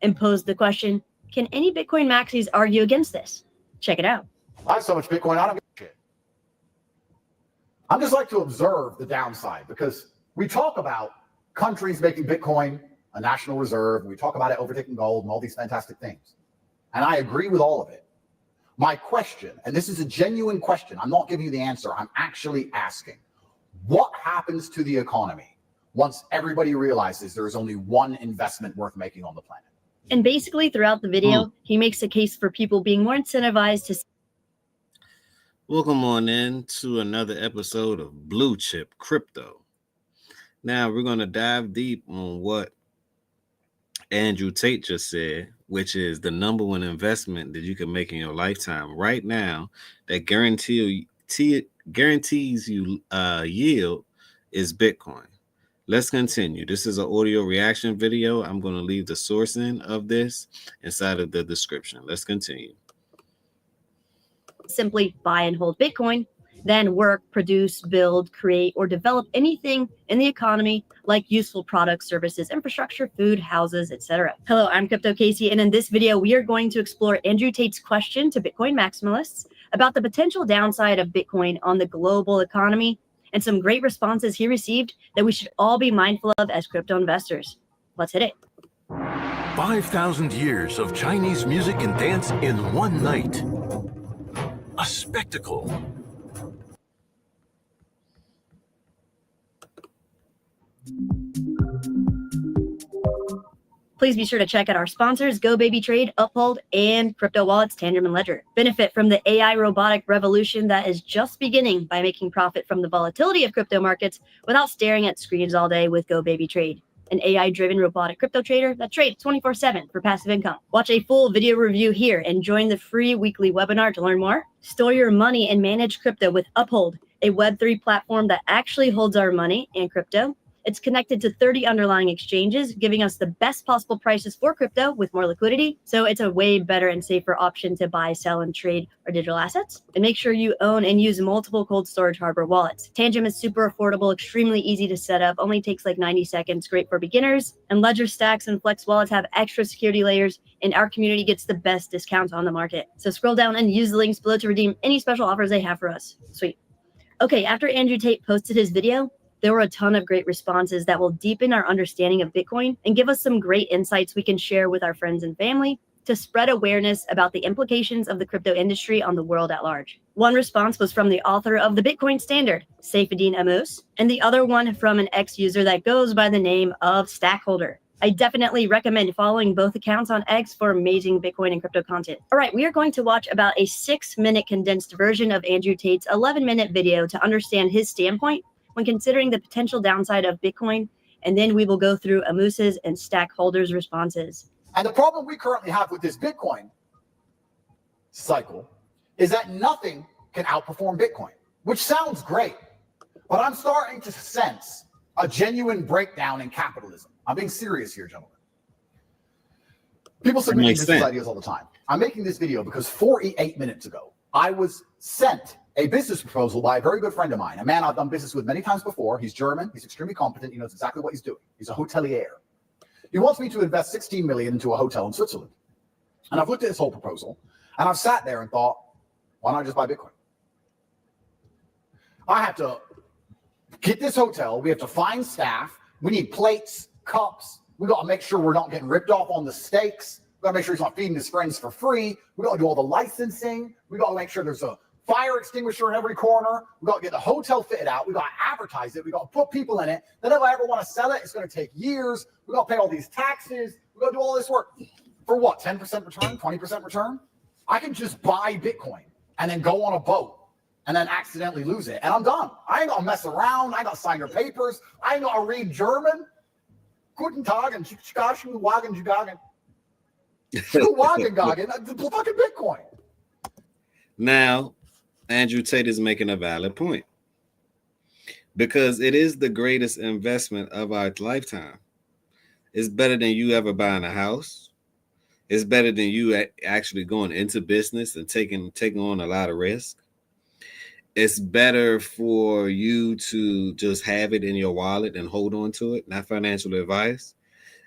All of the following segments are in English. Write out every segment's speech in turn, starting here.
and posed the question, can any Bitcoin maxis argue against this? Check it out. I have so much Bitcoin, I don't give a shit. I'm just like to observe the downside, because we talk about countries making Bitcoin a national reserve, and we talk about it overtaking gold and all these fantastic things. And I agree with all of it. My question, and this is a genuine question, I'm not giving you the answer, I'm actually asking, what happens to the economy once everybody realizes there is only one investment worth making on the planet? And basically throughout the video, he makes a case for people being more incentivized to... Welcome on in to another episode of Blue Chip Crypto. Now we're going to dive deep on what Andrew Tate just said, which is the number one investment that you can make in your lifetime right now that guarantees you yield is Bitcoin. Let's continue. This is an audio reaction video. I'm going to leave the sourcing of this inside of the description. Let's continue. Simply buy and hold Bitcoin, then work, produce, build, create, or develop anything in the economy like useful products, services, infrastructure, food, houses, etc. Hello, I'm Crypto Casey, and in this video, we are going to explore Andrew Tate's question to Bitcoin maximalists about the potential downside of Bitcoin on the global economy and some great responses he received that we should all be mindful of as crypto investors. Let's hit it. 5,000 years of Chinese music and dance in one night. A spectacle. Please be sure to check out our sponsors, GoBabyTrade, Uphold, and Crypto Wallets, Tangent and Ledger. Benefit from the AI robotic revolution that is just beginning by making profit from the volatility of crypto markets without staring at screens all day with GoBabyTrade, an AI-driven robotic crypto trader that trades 24/7 for passive income. Watch a full video review here and join the free weekly webinar to learn more. Store your money and manage crypto with Uphold, a Web3 platform that actually holds our money and crypto. It's connected to 30 underlying exchanges, giving us the best possible prices for crypto with more liquidity. So it's a way better and safer option to buy, sell, and trade our digital assets. And make sure you own and use multiple cold storage hardware wallets. Tangent is super affordable, extremely easy to set up, only takes like 90 seconds, great for beginners. And Ledger Stacks and Flex wallets have extra security layers, and our community gets the best discounts on the market. So scroll down and use the links below to redeem any special offers they have for us. Sweet. Okay, after Andrew Tate posted his video, there were a ton of great responses that will deepen our understanding of Bitcoin and give us some great insights we can share with our friends and family to spread awareness about the implications of the crypto industry on the world at large. One response was from the author of the Bitcoin Standard, Saifedean Ammous, and the other one from an ex-user that goes by the name of Stackholder. I definitely recommend following both accounts on X for amazing Bitcoin and crypto content. All right, we are going to watch about a 6-minute condensed version of Andrew Tate's 11-minute video to understand his standpoint when considering the potential downside of Bitcoin, and then we will go through Ammous's and Stackholder's responses. And the problem we currently have with this Bitcoin cycle is that nothing can outperform Bitcoin, which sounds great, but I'm starting to sense a genuine breakdown in capitalism. I'm being serious here, gentlemen. People submit these ideas all the time. I'm making this video because 48 minutes ago, I was sent a business proposal by a very good friend of mine, a man I've done business with many times before. He's German. He's extremely competent. He knows exactly what he's doing. He's a hotelier. He wants me to invest 16 million into a hotel in Switzerland. And I've looked at this whole proposal, and I've sat there and thought, why not just buy Bitcoin? I have to get this hotel. We have to find staff. We need plates, cups. We got to make sure we're not getting ripped off on the steaks. We got to make sure he's not feeding his friends for free. We got to do all the licensing. We got to make sure there's a fire extinguisher in every corner. We got to get the hotel fitted out. We got to advertise it. We got to put people in it. Then if I ever want to sell it, it's going to take years. We got to pay all these taxes. We got to do all this work for what? 10% return, 20% return? I can just buy Bitcoin and then go on a boat and then accidentally lose it, and I'm done. I ain't gonna mess around. I ain't gonna sign your papers. I ain't gonna read German. Guten Tag and Wagen Jugagen. The fucking Bitcoin. Now, Andrew Tate is making a valid point because it is the greatest investment of our lifetime. It's better than you ever buying a house. It's better than you actually going into business and taking on a lot of risk. It's better for you to just have it in your wallet and hold on to it, not financial advice.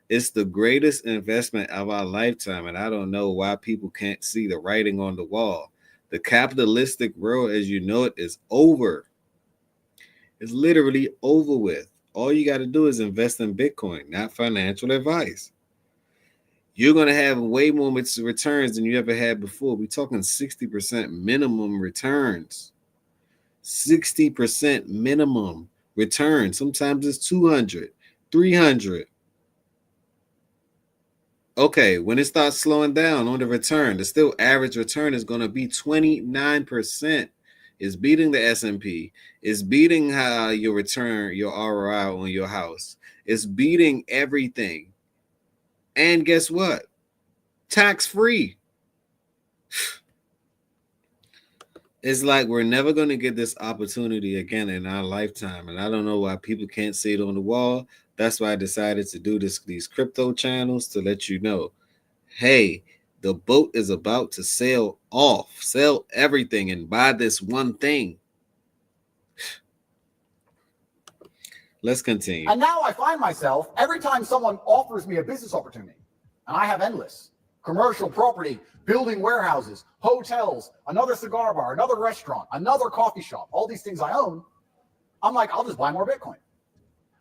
It's the greatest investment of our lifetime, and I don't know why people can't see the writing on the wall. The capitalistic world as you know it is over. It's literally over with. All you got to do is invest in Bitcoin, not financial advice. You're going to have way more returns than you ever had before. We're talking 60% minimum returns. 60% minimum return. Sometimes it's 200, 300. Okay, when it starts slowing down on the return, the still average return is going to be 29%. It's beating the S&P. It's beating how your return, your ROI on your house. It's beating everything. And guess what? Tax-free. It's like we're never going to get this opportunity again in our lifetime. And I don't know why people can't see it on the wall. That's why I decided to do these crypto channels to let you know, hey, the boat is about to sail off. Sell everything and buy this one thing. Let's continue. And now I find myself, every time someone offers me a business opportunity, and I have endless commercial property, building warehouses, hotels, another cigar bar, another restaurant, another coffee shop, all these things I own, I'm like, I'll just buy more Bitcoin.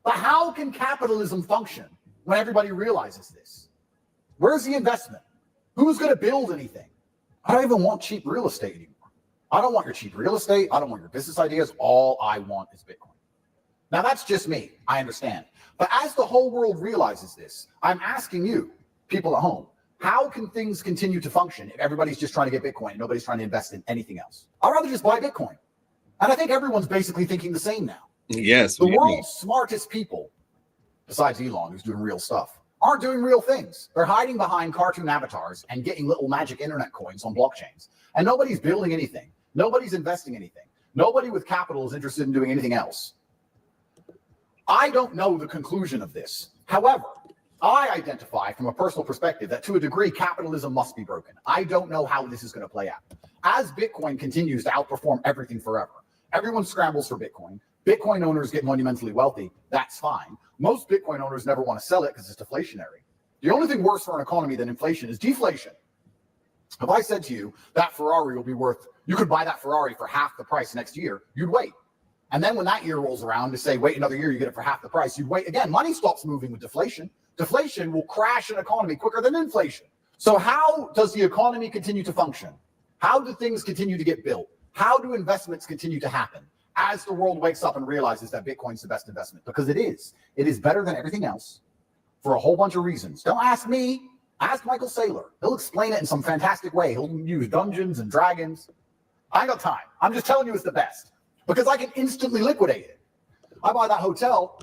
But how can capitalism function when everybody realizes this? Where's the investment? Who's going to build anything? I don't even want cheap real estate anymore. I don't want your cheap real estate. I don't want your business ideas. All I want is Bitcoin. Now, that's just me. I understand. But as the whole world realizes this, I'm asking you, people at home, how can things continue to function if everybody's just trying to get Bitcoin and nobody's trying to invest in anything else? I'd rather just buy Bitcoin. And I think everyone's basically thinking the same now. Yes. The world's smartest people, besides Elon, who's doing real stuff, aren't doing real things. They're hiding behind cartoon avatars and getting little magic internet coins on blockchains. And nobody's building anything. Nobody's investing anything. Nobody with capital is interested in doing anything else. I don't know the conclusion of this. However, I identify from a personal perspective that to a degree, capitalism must be broken. I don't know how this is going to play out. As Bitcoin continues to outperform everything forever, everyone scrambles for Bitcoin. Bitcoin owners get monumentally wealthy. That's fine. Most Bitcoin owners never want to sell it because it's deflationary. The only thing worse for an economy than inflation is deflation. If I said to you that Ferrari will be worth, you could buy that Ferrari for half the price next year, you'd wait. And then when that year rolls around to say, wait another year, you get it for half the price, you'd wait again. Money stops moving with deflation. Deflation will crash an economy quicker than inflation. So how does the economy continue to function? How do things continue to get built? How do investments continue to happen as the world wakes up and realizes that Bitcoin's the best investment? Because it is. It is better than everything else for a whole bunch of reasons. Don't ask me. Ask Michael Saylor. He'll explain it in some fantastic way. He'll use Dungeons and Dragons. I ain't got time. I'm just telling you it's the best because I can instantly liquidate it. I buy that hotel,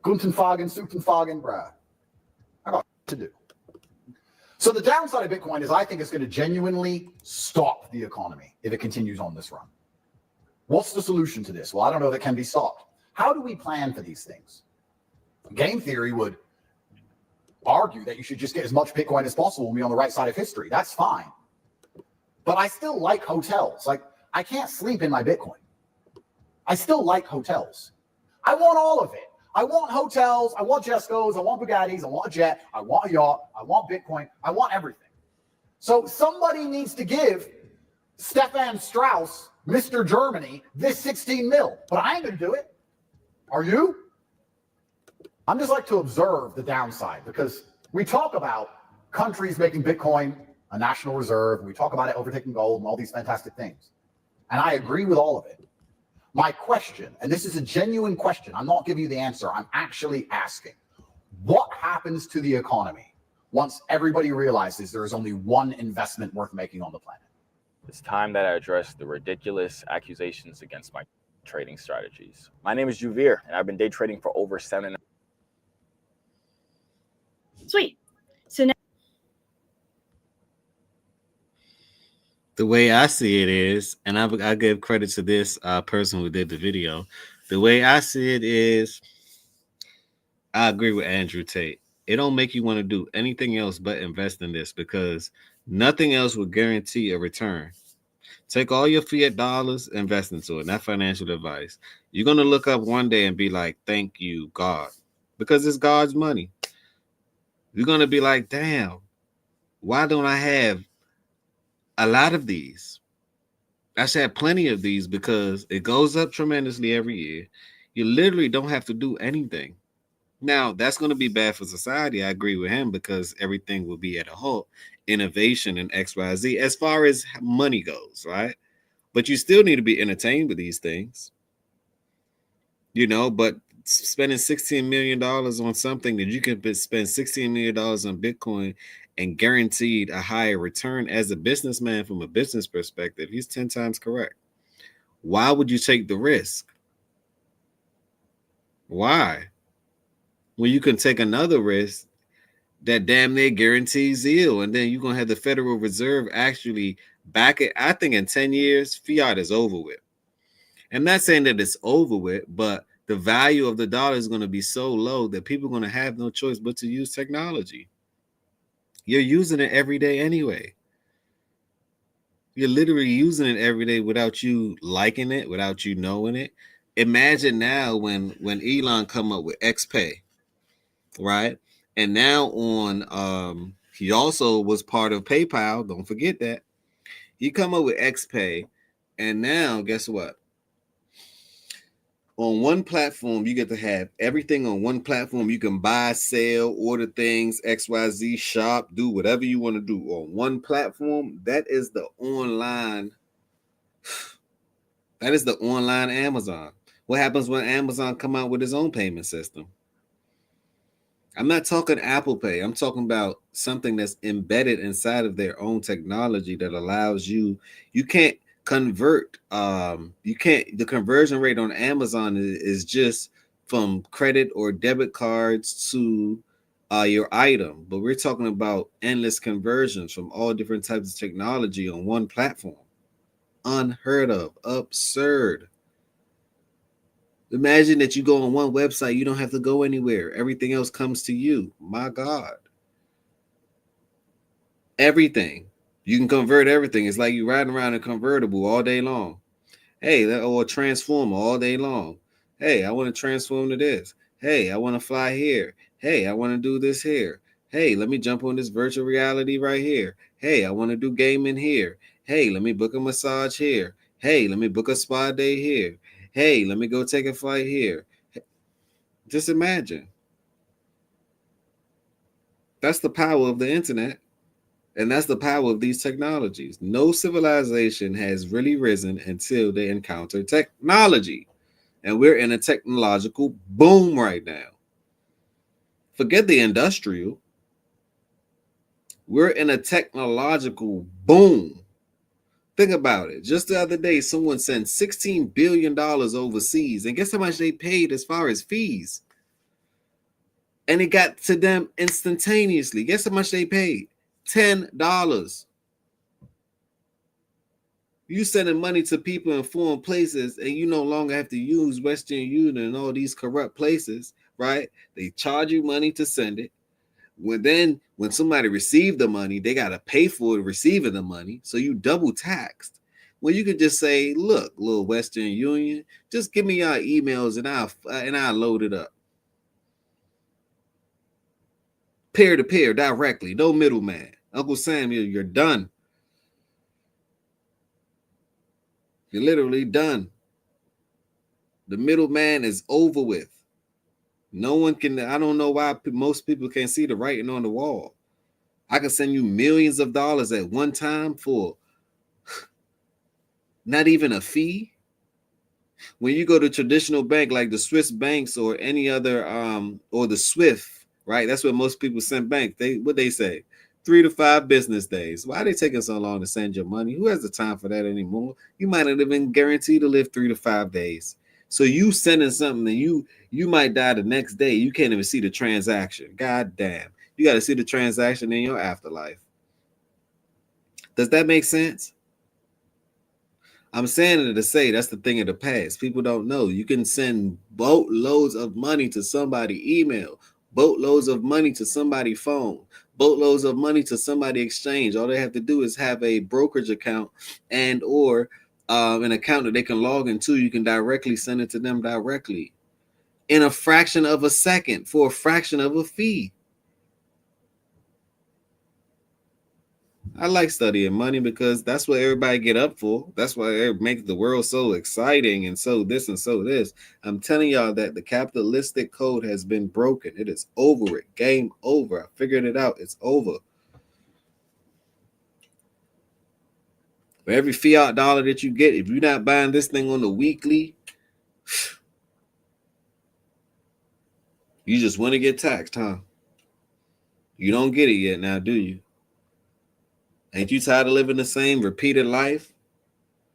Guntenfagen, Sutenfagen, bruh. I got to do. So the downside of Bitcoin is I think it's going to genuinely stop the economy if it continues on this run. What's the solution to this? Well, I don't know if it can be stopped. How do we plan for these things? Game theory would argue that you should just get as much Bitcoin as possible and be on the right side of history. That's fine. But I still like hotels. Like, I can't sleep in my Bitcoin. I still like hotels. I want all of it. I want hotels. I want Jescos. I want Bugattis. I want a jet. I want a yacht. I want Bitcoin. I want everything. So somebody needs to give Stefan Strauss, Mr. Germany, this 16 mil. But I ain't going to do it. Are you? I'm just like to observe the downside because we talk about countries making Bitcoin a national reserve. And we talk about it overtaking gold and all these fantastic things. And I agree with all of it. My question, and this is a genuine question, I'm not giving you the answer, I'm actually asking, what happens to the economy once everybody realizes there is only one investment worth making on the planet? It's time that I address the ridiculous accusations against my trading strategies. My name is Juvir, and I've been day trading for over 7. Sweet. So now The way I see it is, and I give credit to this person who did the video. The way I see it is, I agree with Andrew Tate. It don't make you want to do anything else but invest in this because nothing else will guarantee a return. Take all your fiat dollars, invest into it, not financial advice. You're going to look up one day and be like, thank you, God, because it's God's money. You're going to be like, damn, why don't I have a lot of these? I should have plenty of these because it goes up tremendously every year. You literally don't have to do anything. Now, that's going to be bad for society. I agree with him because everything will be at a halt. Innovation and XYZ as far as money goes, right? But you still need to be entertained with these things, but spending $16 million on something that you can spend $16 million on Bitcoin and guaranteed a higher return as a businessman from a business perspective, he's 10 times correct. Why would you take the risk? Why? When you can take another risk that damn near guarantees zeal, and then you're going to have the Federal Reserve actually back it. I think in 10 years, fiat is over with. I'm not saying that it's over with, but the value of the dollar is going to be so low that people are going to have no choice but to use technology. You're using it every day anyway. You're literally using it every day without you liking it, without you knowing it. Imagine now when Elon come up with XPay, right? And now on he also was part of PayPal. Don't forget that. He come up with XPay, and now guess what? On one platform, you get to have everything on one platform. You can buy, sell, order things, XYZ, shop, do whatever you want to do on one platform. That is the online. That is the online Amazon. What happens when Amazon come out with its own payment system? I'm not talking Apple Pay. I'm talking about something that's embedded inside of their own technology that allows you can't convert. The conversion rate on Amazon is just from credit or debit cards to your item. But we're talking about endless conversions from all different types of technology on one platform. Unheard of, absurd. Imagine that you go on one website, you don't have to go anywhere. Everything else comes to you. My God. Everything. You can convert everything. It's like you riding around a convertible all day long. Hey, or a transformer all day long. Hey, I want to transform to this. Hey, I want to fly here. Hey, I want to do this here. Hey, let me jump on this virtual reality right here. Hey, I want to do gaming here. Hey, let me book a massage here. Hey, let me book a spa day here. Hey, let me go take a flight here. Just imagine. That's the power of the internet. And that's the power of these technologies. No civilization has really risen until they encounter technology. And we're in a technological boom right now. Forget the industrial. We're in a technological boom. Think about it. Just the other day, someone sent $16 billion overseas. And guess how much they paid as far as fees? And it got to them instantaneously. Guess how much they paid? $10. You sending money to people in foreign places, and you no longer have to use Western Union and all these corrupt places, right? They charge you money to send it. When somebody received the money, they got to pay for receiving the money. So you double taxed. Well, you could just say, look, little Western Union, just give me your emails and I'll load it up. Peer to peer, directly, no middleman. Uncle Samuel, you're done. You're literally done. The middleman is over with. No one can. I don't know why most people can't see the writing on the wall. I can send you millions of dollars at one time for not even a fee. When you go to traditional bank like the Swiss banks or any other or the Swift, right? That's what most people send bank. What they say, 3 to 5 business days. Why are they taking so long to send your money? Who has the time for that anymore? You might not have been guaranteed to live 3 to 5 days. So you sending something that you might die the next day. You can't even see the transaction. God damn. You got to see the transaction in your afterlife. Does that make sense? I'm saying it to say that's the thing of the past. People don't know. You can send boatloads of money to somebody email, boatloads of money to somebody phone, boatloads of money to somebody exchange. All they have to do is have a brokerage account and or an account that they can log into. You can directly send it to them directly in a fraction of a second for a fraction of a fee. I like studying money because that's what everybody get up for. That's why it makes the world so exciting and so this and so this. I'm telling y'all that the capitalistic code has been broken. It is over. It game over. I figured it out. It's over. For every fiat dollar that you get, if you're not buying this thing on the weekly, you just want to get taxed, huh? You don't get it yet now, do you? Ain't you tired of living the same repeated life?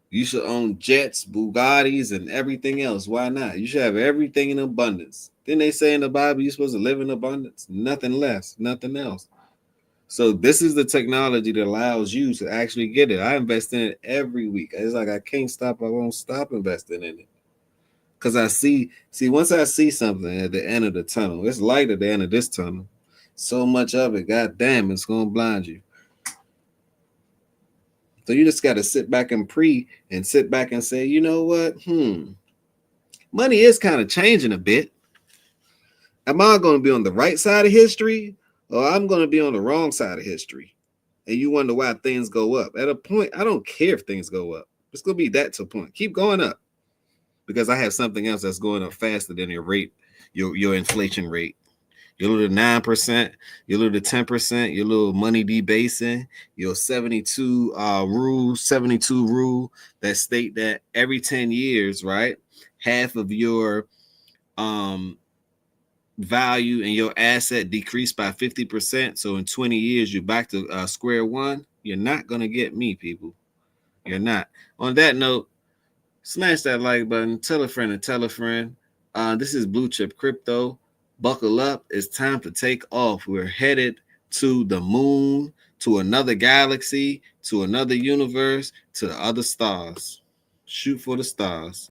You should own jets, Bugattis, and everything else. Why not? You should have everything in abundance. Didn't they say in the Bible you're supposed to live in abundance? Nothing less, nothing else. So this is the technology that allows you to actually get it. I invest in it every week. It's like I can't stop. I won't stop investing in it. Because I see, once I see something at the end of the tunnel, it's light at the end of this tunnel. So much of it, god damn, it's going to blind you. So you just got to sit back and sit back and say, you know what? Money is kind of changing a bit. Am I going to be on the right side of history or I'm going to be on the wrong side of history? And you wonder why things go up. At a point, I don't care if things go up. It's going to be that to a point. Keep going up because I have something else that's going up faster than your rate, your inflation rate. Your little 9%, your little 10%, your little money debasing, your 72 rule that state that every 10 years, right, half of your value and your asset decreased by 50%. So in 20 years, you're back to square one. You're not going to get me, people. You're not. On that note, smash that like button. Tell a friend and tell a friend. This is Blue Chip Crypto. Buckle up. It's time to take off. We're headed to the moon, to another galaxy, to another universe, to the other stars. Shoot for the stars.